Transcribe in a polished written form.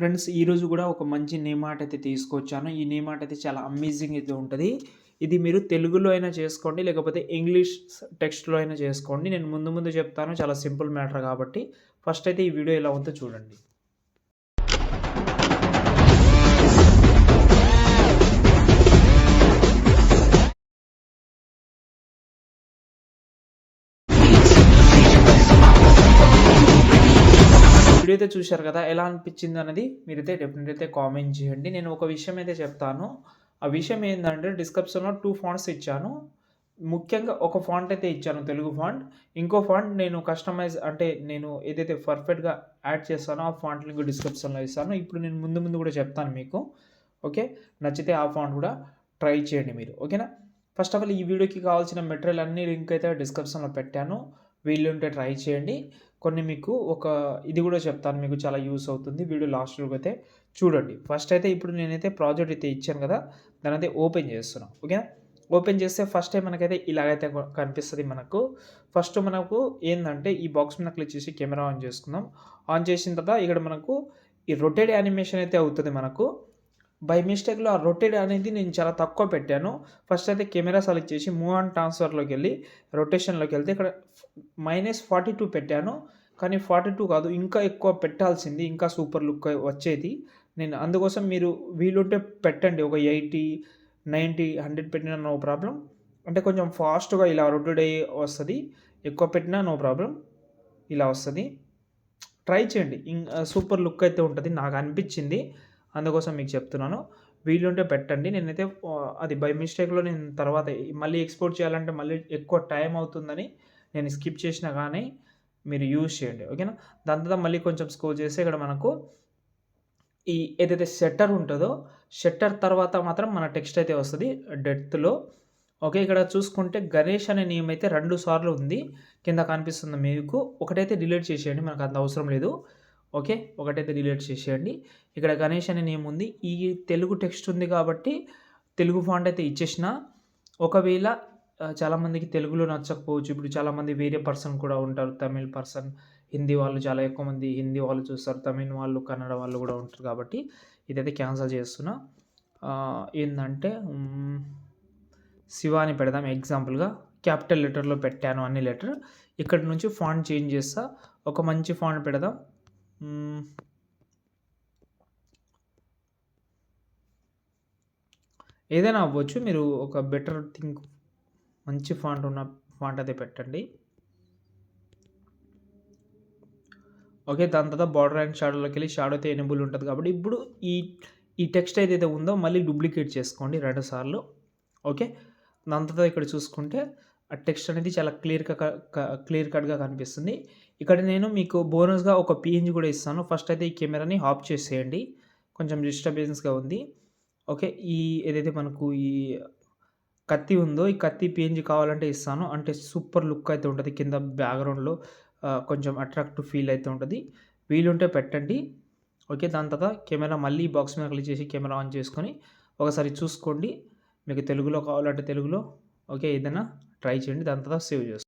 Friends ఈరోజు కూడా ఒక మంచి నేమ్ ఆర్ట్ అయితే తీసుకొచ్చాను. ఈ నేమ్ ఆర్ట్ అయితే చాలా అమేజింగ్ అయితే ఉంటది. ఇది మీరు తెలుగులో అయినా చేసుకోండి, లేకపోతే ఇంగ్లీష్ టెక్స్ట్‌లో అయినా చేసుకోండి. నేను ముందు ముందు చెప్తాను. చాలా సింపుల్ మ్యాటర్ కాబట్టి ఫస్ట్ అయితే ఈ వీడియో ఎలా ఉందో చూడండి. వీడియో అయితే చూశారు కదా! ఎలా అనిపించింది అనేది మీరైతే డెఫినెట్‌గా అయితే కామెంట్ చేయండి. నేను ఒక విషయం అయితే చెప్తాను. ఆ విషయం ఏందంటే డిస్క్రిప్షన్‌లో 2 ఫాంట్స్ ఇచ్చాను. ముఖ్యంగా ఒక ఫాంట్ అయితే ఇచ్చాను తెలుగు ఫాంట్. ఇంకో ఫాంట్ నేను కస్టమైజ్ అంటే నేను ఏదైతే పర్ఫెక్ట్‌గా యాడ్ చేస్తానో ఆ ఫాంట్ లింక్ డిస్క్రిప్షన్‌లో ఇస్తాను. ఇప్పుడు నేను ముందు ముందు కూడా చెప్తాను మీకు. ఓకే. నచ్చితే ఆ ఫాంట్ కూడా ట్రై చేయండి మీరు. ఓకేనా? ఫస్ట్ ఆఫ్ ఆల్ ఈ వీడియోకి కావాల్సిన మెటీరియల్ అన్ని లింక్ అయితే డిస్క్రిప్షన్‌లో పెట్టాను. వీలుంటే ట్రై చేయండి. కొన్ని మీకు ఇది కూడా చెప్తాను, మీకు చాలా యూజ్ అవుతుంది. వీడియో లాస్ట్ వరకు అయితే చూడండి. ఫస్ట్ అయితే ఇప్పుడు నేనైతే ప్రాజెక్ట్ అయితే ఇచ్చాను కదా! దాన్నైతే ఓపెన్ చేస్తున్నా. ఓకేనా? ఓపెన్ చేస్తే ఫస్ట్ టైం మనకైతే ఇలాగైతే కనిపిస్తది మనకు. ఫస్ట్ మనకు ఏందంటే ఈ బాక్స్ మీద క్లిక్ చేసి కెమెరా ఆన్ చేసుకుందాం. ఆన్ చేసిన తర్వాత ఇక్కడ మనకు ఈ రొటేట్ యానిమేషన్ అయితే అవుతది మనకు. బై మిస్టేక్‌లో ఆ రొటేట్ అనేది నేను చాలా తక్కువ పెట్టాను. ఫస్ట్ అయితే కెమెరా సెలెక్ట్ చేసి మూవ్ అండ్ ట్రాన్స్‌ఫర్‌లోకెళ్ళి రొటేషన్‌లోకెళ్తే ఇక్కడ -42 పెట్టాను. కానీ 42 కాదు, ఇంకా ఎక్కువ పెట్టాల్సింది. ఇంకా సూపర్ లుక్ వచ్చేది. నేను అందుకోసం మీరు వీలుంటే పెట్టండి. ఒక 80, 90, 100 పెట్టినా నో ప్రాబ్లమ్. అంటే కొంచెం ఫాస్ట్‌గా ఇలా రొటేట్ అయ్యి వస్తది. ఎక్కువ పెట్టినా నో ప్రాబ్లమ్. ఇలా వస్తది. ట్రై చేయండి. సూపర్ లుక్ అయితే ఉంటది. నాకు అనిపించింది. అందుకోసం మీకు చెప్తున్నాను. వీలుంటే పెట్టండి. నేనైతే అది బై మిస్టేక్‌లో నేను తర్వాత మళ్ళీ ఎక్స్‌పోర్ట్ చేయాలంటే మళ్ళీ ఎక్కువ టైం అవుతుందని నేను స్కిప్ చేసినా గానీ మీరు యూజ్ చేయండి. ఓకేనా? దాని తర్వాత మళ్ళీ కొంచెం స్క్రోల్ చేస్తే ఇక్కడ మనకు ఈ ఏదైతే షట్టర్ ఉంటదో, షట్టర్ తర్వాత మాత్రం మన టెక్స్ట్ అయితే వస్తది డెప్త్‌లో. ఓకే. ఇక్కడ చూసుకుంటే గణేష్ అనే నేమ్ అయితే 2 సార్లు ఉంది. కింద కనిపిస్తుంది మీకు. ఒకటైతే డిలీట్ చేసేయండి. మనకు అంత అవసరం లేదు. ఓకే. ఒకటైతే డిలీట్ చేసేయండి. ఇక్కడ గణేష్ అనే నేమ్ ఉంది. ఈ తెలుగు టెక్స్ట్ ఉంది కాబట్టి తెలుగు ఫాంట్ అయితే ఇచ్చేసిన. ఒకవేళ చాలామందికి తెలుగులో నచ్చకపోవచ్చు. ఇప్పుడు చాలామంది వేరే పర్సన్ కూడా ఉంటారు. తమిళ్ పర్సన్, హిందీ వాళ్ళు చాలా ఎక్కువ మంది హిందీ వాళ్ళు చూస్తారు. తమిళ్ వాళ్ళు, కన్నడ వాళ్ళు కూడా ఉంటారు కాబట్టి ఇదైతే క్యాన్సల్ చేస్తున్నా. ఏందంటే శివ అని పెడదాం ఎగ్జాంపుల్‌గా. క్యాపిటల్ లెటర్‌లో పెట్టాను అన్ని లెటర్. ఇక్కడి నుంచి ఫాంట్ చేంజ్ చేస్తా. ఒక మంచి ఫాంట్ పెడదాం. ఏదైనా అవ్వచ్చు. మీరు ఒక బెటర్ థింక్ మంచి ఫాంట్ ఉన్న ఫాంట్ అయితే పెట్టండి. ఓకే. దాని తర్వాత బార్డర్ అండ్ షాడోలోకెళ్ళి షాడో అయితే ఎనేబుల్ ఉంటది కాబట్టి ఇప్పుడు ఈ టెక్స్ట్ ఏదైతే ఉందో మళ్ళీ డూప్లికేట్ చేసుకోండి 2 సార్లు. ఓకే. దాని తర్వాత ఇక్కడ చూసుకుంటే ఆ టెక్స్ట్ అనేది చాలా క్లియర్ కట్‌గా కనిపిస్తుంది. ఇక్కడ నేను మీకు బోనస్‌గా ఒక పీఎన్‌జీ కూడా ఇస్తాను. ఫస్ట్ అయితే ఈ కెమెరాని ఆఫ్ చేసేయండి. కొంచెం డిస్టర్బెన్స్‌గా ఉంది. ఓకే. ఏదైతే మనకు ఈ కత్తి ఉందో, ఈ కత్తి పీఎన్‌జీ కావాలంటే ఇస్తాను. అంటే సూపర్ లుక్ అయితే ఉంటది. కింద బ్యాక్‌గ్రౌండ్‌లో కొంచెం అట్రాక్టివ్ ఫీల్ అయితే ఉంటది. వీలుంటే పెట్టండి. ఓకే. దాని తర్వాత కెమెరా మళ్ళీ బాక్స్ మీద క్లిక్ చేసి కెమెరా ఆన్ చేసుకొని ఒకసారి చూసుకోండి. మీకు తెలుగులో కావాలంటే తెలుగులో, ఓకే, ఏదైనా ట్రై చేయండి. దాని తర్వాత సేవ్ చేసుకోండి.